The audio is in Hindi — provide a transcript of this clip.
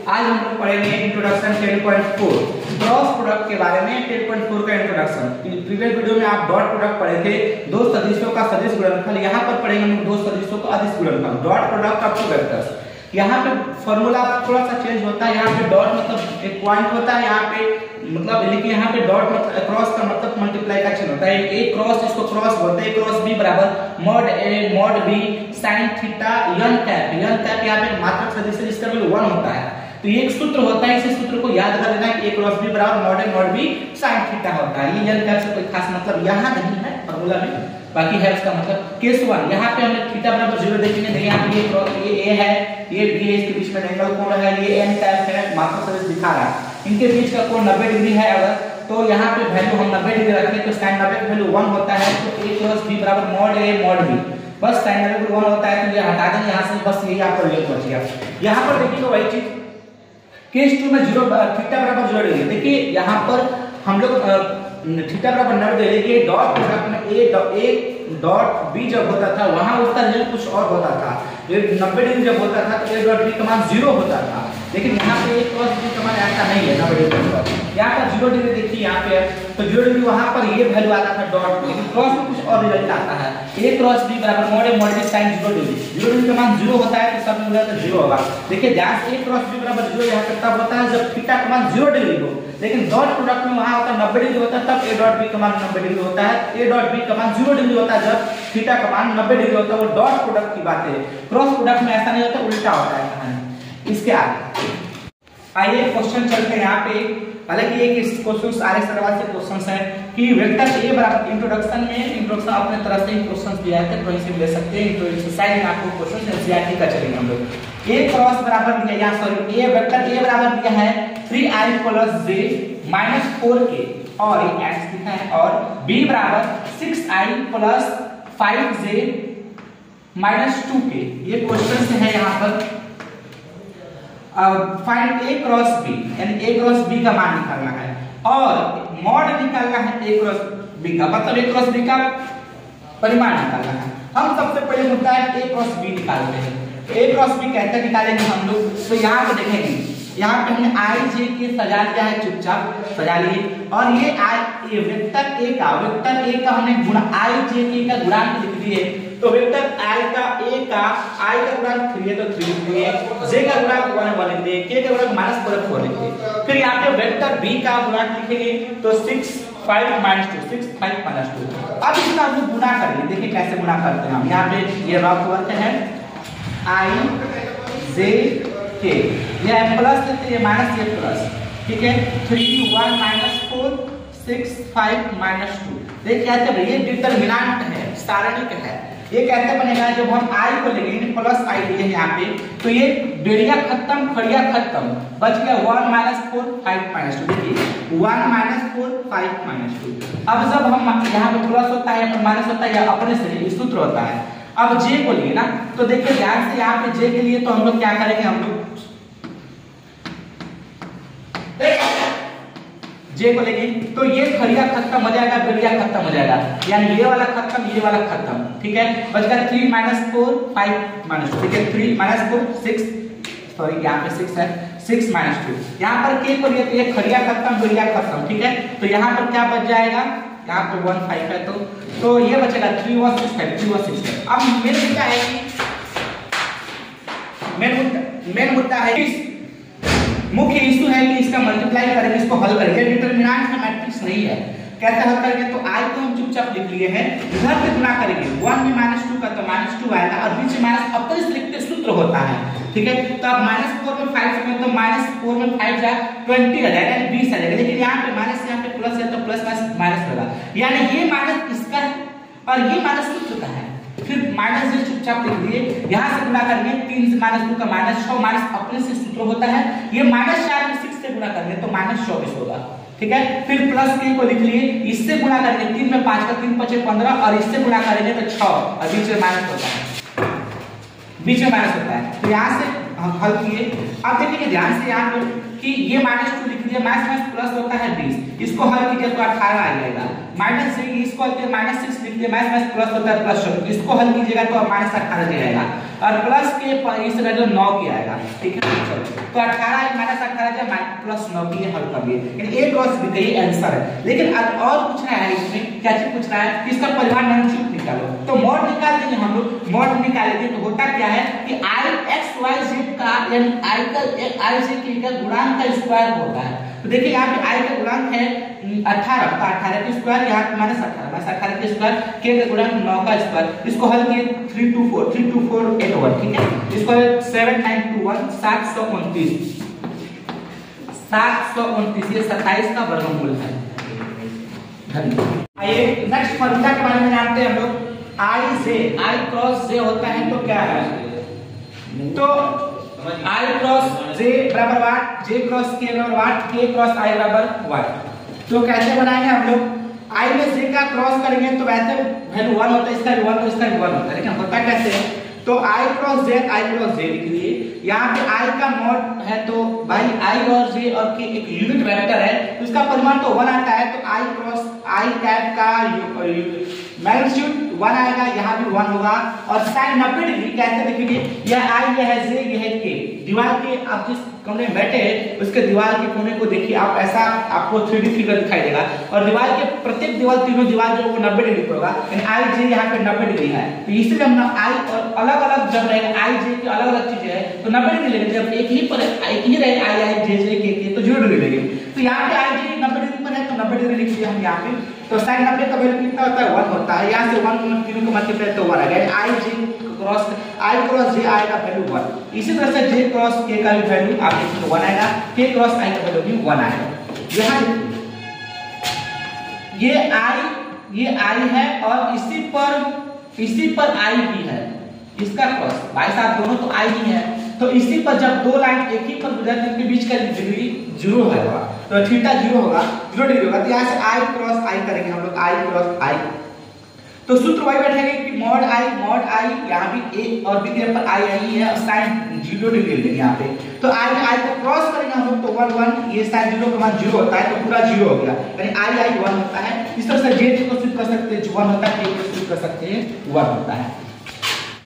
आज हम लोग पढ़ेंगे इंट्रोडक्शन 10.4 क्रॉस प्रोडक्ट के बारे में। 10.4 का इंट्रोडक्शन। प्रीवियस वीडियो में आप डॉट प्रोडक्ट पढ़े थे, दो सदिशों का सदिश गुणनफल। यहाँ पर पढ़ेंगे हम दो सदिशों का अदिश गुणनफल, dot product of two vectors. यहाँ पे फॉर्मूला थोड़ा सा चेंज होता है। यहाँ पे डॉट मतलब एक पॉइंट होता है, यहाँ पे मतलब लेकिन यहाँ पे डॉट मतलब क्रॉस का मतलब मल्टीप्लाई का चिन्ह होता है। ए क्रॉस, इसको क्रॉस बोलते हैं। क्रॉस बी बराबर mod A mod B sin theta n cap. n cap यहाँ पे मात्रक सदिश है जिसका वैल्यू 1 होता है। तो ये एक सूत्र होता है, इस सूत्र को याद कर लेना कि a क्रॉस b बराबर मॉड b sin थीटा होता है। ये n कैप से कोई खास मतलब यहाँ नहीं है फार्मूला में, बाकी है इसका मतलब। केस 1 यहाँ पे हमने थीटा बराबर 0 देखेंगे, नहीं यहाँ पे ये a है, ये b है, इसके बीच में एंगल कोण है, ये n कैप है, मात्रक सदिश दिखा रहा है। इनके बीच का कोण 90 डिग्री है। अगर तो यहाँ पे वैल्यू हम 90 डिग्री रखें तो sin 90 की वैल्यू 1 होता है। तो a क्रॉस b बराबर मॉड a मॉड b, बस sin 90 1 होता है। तो ये हटा देंगे यहाँ से, बस यही आपका रिजल्ट बच गया। यहाँ पर देखिए वही चीज केस 2 में 0 थीटा बराबर 0 डिग्री। देखिए यहाँ पर हम लोग थीटा बराबर 90 डिग्री डॉट प्रोडक्ट में a डॉट b जब होता था वहां उसका रिजल्ट कुछ और होता था। ये 90 डिग्री जब होता था तो a डॉट b का मान 0 होता था, लेकिन यहाँ पे a क्रॉस b का मान ऐसा नहीं है 90 डिग्री पर। यहाँ पर 0 डिग्री देखिए यहाँ पे तो 0 डिग्री वहां पर ये वैल्यू आता था डॉट, लेकिन क्रॉस में कुछ और रिजल्ट आता है। a क्रॉस b बराबर mod a mod b sin 0 degree. 0 degree का मान 0 होता है तो सब मिला तो 0 होगा। देखिए ध्यान से a क्रॉस b बराबर 0 यहाँ पे तब होता है जब थीटा का मान 0 डिग्री हो, लेकिन डॉट प्रोडक्ट में वहां होता 90 डिग्री होता है, तब a डॉट b का मान 90 डिग्री होता है। a डॉट b का मान 0 डिग्री होता है जब थीटा का मान 90 डिग्री होता है। वो डॉट प्रोडक्ट की बात है। क्रॉस प्रोडक्ट में ऐसा नहीं होता, उल्टा होता है कहानी। इसके आगे आइए क्वेश्चन चलते हैं यहाँ पे। हालांकि एक क्वेश्चन आर एस अग्रवाल से क्वेश्चन है कि वेक्टर a बराबर इंट्रोडक्शन अपने तरफ से ही क्वेश्चन दिया है तो वहीं से ले सकते हैं। एक्सरसाइज में आपको क्वेश्चन एनसीईआरटी का चलेंगे हम लोग। a क्रॉस बराबर दिया, या सॉरी a वेक्टर a बराबर दिया है 3i + j - 4k और ये x लिखा है, और b बराबर 6i + 5j - 2k। ये क्वेश्चन से है यहाँ पर। फाइंड a क्रॉस b, यानी a क्रॉस b का मान निकालना है और मॉड निकालना है a क्रॉस b का, मतलब a क्रॉस b का परिमाण निकालना है। हम सबसे पहले मुद्दा है a क्रॉस b निकालते हैं। a क्रॉस b कैसे निकालेंगे हम लोग, तो यहाँ पे देखेंगे, यहाँ पे हमने i j के सजा दिया है, चुपचाप सजा लिए। और ये वेक्टर a का हमने गुणा i j के का गुणांक लिख दिए। तो वेक्टर i का a का i का गुणांक 3 है तो 3 लिख दिए, j का गुणांक 1 लिख दिए, k का गुणांक -4 लिख दिए। फिर यहाँ पे वेक्टर b का गुणांक लिखेंगे तो 6 5 - 2 6 5 - 2। अब इसका हम लोग गुणा करेंगे, देखिए कैसे गुणा करते हैं हम। यहाँ पे ये रफ वर्क है i j k, ये प्लस लेते हैं माइनस ये प्लस, ठीक है। 3 1 - 4 6 5 - 2। देखिए कैसे ये डिटरमिनेंट है, सारणिक है। ये कैसे बनेगा, जब हम i को लेंगे प्लस i लिए यहाँ पे तो ये बेड़िया खत्म खड़िया खत्म, बच गया 1 - 4 5 - 2। देखिए 1 - 4 5 - 2। अब जब हम यहाँ पे प्लस होता है या माइनस होता है या अपने से सूत्र होता है। अब j को लिए ना, तो देखिए ध्यान से यहाँ पे j के लिए तो हम लोग क्या करेंगे, हम लोग j को लेंगे तो ये खड़िया खत्म हो जाएगा, बेड़िया खत्म हो जाएगा, यानी ये वाला खत्म ये वाला खत्म, ठीक है। बचकर 3 - 4 5 - 2, ठीक है। 3 - 4 6, सॉरी यहाँ पे 6 है, 6 - 2। यहाँ पर k को लिए तो ये खड़िया खत्म बेड़िया खत्म, ठीक है। तो यहाँ पर क्या बच जाएगा, यहाँ पे 1 5 है तो ये बचेगा 3 और 6 है, 3 और 6 है। अब मेन मुद्दा है कि मेन मुद्दा है कि मुख्य इशू है कि इसका मल्टीप्लाई करेंगे, इसको हल करेंगे। डिटरमिनेंट का मैट्रिक्स नहीं है, कैसे हल करेंगे, तो i को हम चुपचाप लिख लिए हैं, इधर पे गुणा करेंगे 1 में -2 का तो -2 आएगा, और बीच में माइनस अपने से लिखते सूत्र होता है, ठीक है। तो अब -4 में 5 में तो -4 में 5 जाए 20 आ जाएगा, यानी 20 आ जाएगा। लेकिन यहाँ पे माइनस यहाँ पे प्लस है तो प्लस माइनस होगा, यानी ये माइनस इसका है और ये माइनस सूत्र का है। फिर माइनस से चुपचाप लिख दिए, यहाँ से गुणा करेंगे 3 से -2 का -6, माइनस अपने से सूत्र होता है। ये -4 में 6 से गुणा करेंगे तो -24 होगा, ठीक है। फिर प्लस k को लिख लिए, इससे गुणा करेंगे 3 में 5 का 3 5 15, और इससे गुणा करेंगे तो 6, और बीच में माइनस होता है, बीच में माइनस होता है। तो यहाँ से हम हल किए। अब देखिए ध्यान से यहाँ पर कि ये -2 लिख दिया, माइनस प्लस होता है 20, इसको हल कीजिए तो 18 आ जाएगा। माइनस इसको हल किया -6 लिख दिया, माइनस प्लस होता है प्लस, इसको हल कीजिएगा तो -18 जाएगा, और प्लस के इस वैल्यू 9 की आएगा, ठीक है। तो 18 या +9 की ये हल कर लिए, यानी A क्रॉस B का ये आंसर है। लेकिन अब और पूछना है इसमें, क्या चीज पूछना है कि इसका परिमाण मैग्नीट्यूड निकालो। तो मॉड निकाल देंगे हम लोग, मॉड निकालेंगे तो होता क्या है कि I x y z का यानी I का I से k का गुणांक का स्क्वायर होता है। तो देखिए यहाँ पे I का गुणांक है 18 का 18 का स्क्वायर, यहाँ पे -18 का स्क्वायर, k का गुणांक 9 का स्क्वायर। इसको हल किए 32481, ठीक है। इसको 7921 729 729 ये 27 का वर्गमूल है। धन्यवाद। आइए नेक्स्ट फॉर्मूला के बारे में जानते हैं हम लोग। I क्रॉस J होता है तो क्या है, तो I क्रॉस J बराबर वाट, J क्रॉस K बराबर वाट, K क्रॉस I बराबर वाट। तो कैसे बनाएंगे हम लोग, I में J का क्रॉस करेंगे तो वैसे वैल्यू 1 होता है, इसका भी 1 तो इसका भी 1 होता है, लेकिन होता कैसे है, तो I क्रॉस J लिख लिए। यहाँ पे I का मॉड है तो भाई I और J और K एक यूनिट वेक्टर है, तो इसका परिमाण तो 1 आता है, तो I क्रॉस I कैप का मैग्नीट्यूड 1 आएगा, यहाँ भी 1 होगा। और साइन 90 डिग्री कैसे लिखेंगे, यह I यह है J यह है K। दीवार के आप जिस कमरे में बैठे हैं उसके दीवार के कोने को देखिए आप, ऐसा आपको 3D फिगर दिखाई देगा, और दीवार के प्रत्येक तीनों दीवार जो वो 90 डिग्री पर होगा, यानी I J यहाँ पे 90 डिग्री है। तो इसलिए हम I और अलग-अलग जब रहेगा I J की अलग-अलग चीजें है तो 90 डिग्री लेंगे, जब एक ही पर एक ही रहे I J J K तो 0 डिग्री लेंगे। तो यहाँ पे I J 90 डिग्री पर है तो 90 डिग्री लिख लिया हम यहाँ पे। तो sin 90 का वैल्यू कितना होता है, 1 होता है। यहाँ से 1 तीनों को मल्टीप्लाई तो 1 आ गया। I क्रॉस J आएगा वैल्यू 1। इसी तरह से J क्रॉस K का भी वैल्यू आप देखें तो 1 आएगा, K क्रॉस I का वैल्यू भी 1 आएगा। यहाँ ये I है और इसी पर I भी है, इसका क्रॉस भाई साहब दोनों तो I ही है। तो इसी पर जब दो लाइन एक ही पर गुजरती है उनके बीच का डिग्री 0 होगा, तो थीटा 0 होगा, 0 डिग्री होगा। तो यहाँ से I क्रॉस I करेंगे हम लोग, I क्रॉस I। तो सूत्र वही बैठेगा कि मॉड I यहाँ भी A और B के पर I ही है और साइन 0 डिग्री लेंगे यहाँ पे। तो I को क्रॉस करेंगे हम लोग तो 1 1, ये साइन 0 का मान 0 होता है तो पूरा 0 हो गया, यानी I 1 होता है। इस तरह से J को सूत्र कर सकते हैं 1 होता है, K को सूत्र कर सकते हैं 1 होता है।